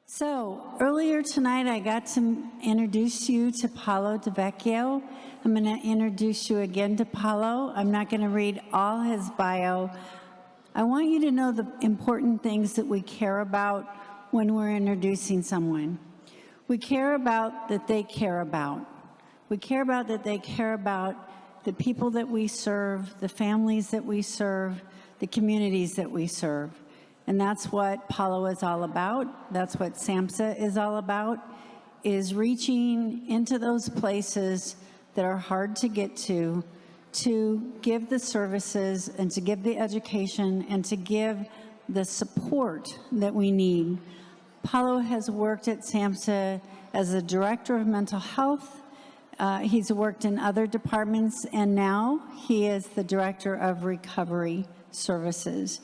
So earlier tonight, I got to introduce you to Paolo del Vecchio. I'm going to introduce you again to Paolo. I'm not going to read all his bio. I want you to know the important things that we care about when we're introducing someone. We care about that they care about. We care about that they care about the people that we serve, the families that we serve, the communities that we serve. And that's what Paolo is all about. That's what SAMHSA is all about, is reaching into those places that are hard to get to give the services and to give the education and to give the support that we need. Paolo has worked at SAMHSA as a director of mental health. He's worked in other departments, and now he is the director of recovery services.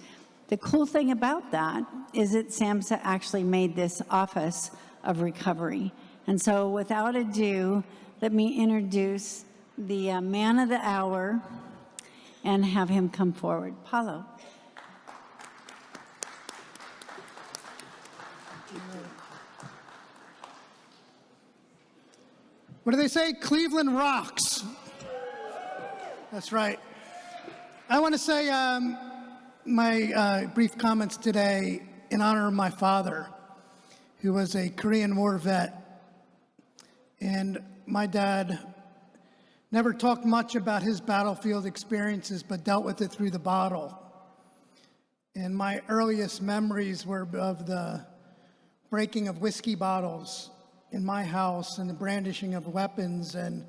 The cool thing about that is that SAMHSA actually made this Office of Recovery. And so without ado, let me introduce the man of the hour and have him come forward. Paolo. What do they say? Cleveland rocks. That's right. I want to say my brief comments today in honor of my father, who was a Korean War vet. And my dad never talked much about his battlefield experiences, but dealt with it through the bottle. And my earliest memories were of the breaking of whiskey bottles in my house and the brandishing of weapons. And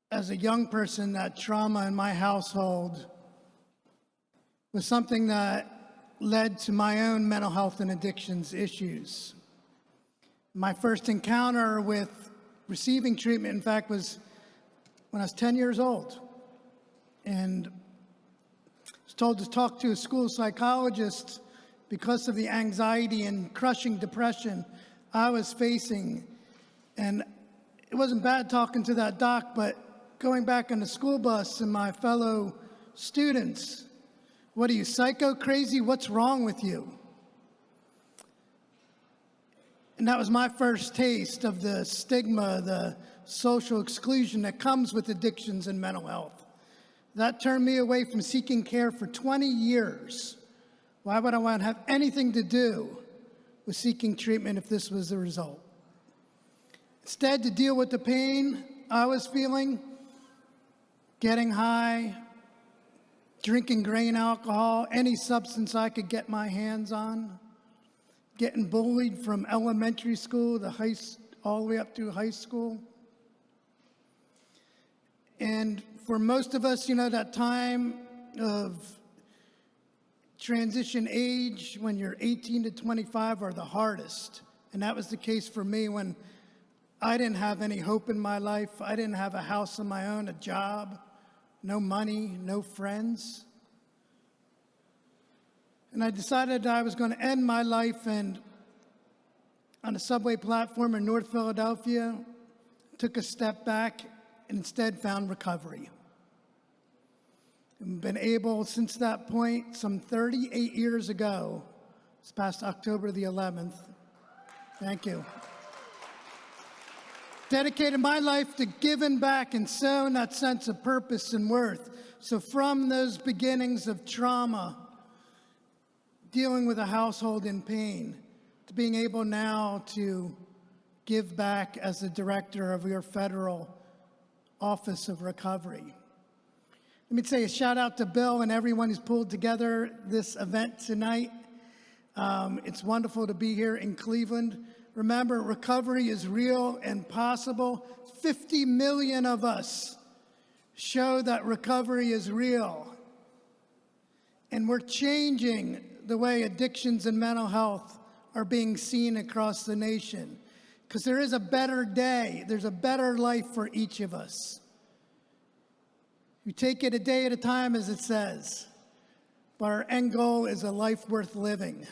as a young person, that trauma in my household was something that led to my own mental health and addictions issues. My first encounter with receiving treatment, in fact, was when I was 10 years old. And I was told to talk to a school psychologist because of the anxiety and crushing depression I was facing. And it wasn't bad talking to that doc, but going back on the school bus and my fellow students, what are you, psycho, crazy? What's wrong with you? And that was my first taste of the stigma, the social exclusion that comes with addictions and mental health. That turned me away from seeking care for 20 years. Why would I want to have anything to do with seeking treatment if this was the result? Instead, to deal with the pain I was feeling, getting high, drinking grain alcohol, any substance I could get my hands on, getting bullied from elementary school to all the way up through high school. And for most of us, you know, that time of transition age when you're 18 to 25 are the hardest. And that was the case for me when I didn't have any hope in my life. I didn't have a house of my own, a job, no money, no friends. And I decided I was going to end my life, and on a subway platform in North Philadelphia, took a step back and instead found recovery. And been able since that point, some 38 years ago, this past October the 11th, thank you, dedicated my life to giving back and sowing that sense of purpose and worth. So from those beginnings of trauma, dealing with a household in pain, to being able now to give back as the director of your federal Office of Recovery. Let me say a shout out to Bill and everyone who's pulled together this event tonight. It's wonderful to be here in Cleveland. Remember, recovery is real and possible. 50 million of us show that recovery is real. And we're changing the way addictions and mental health are being seen across the nation. Because there is a better day, there's a better life for each of us. We take it a day at a time, as it says, but our end goal is a life worth living.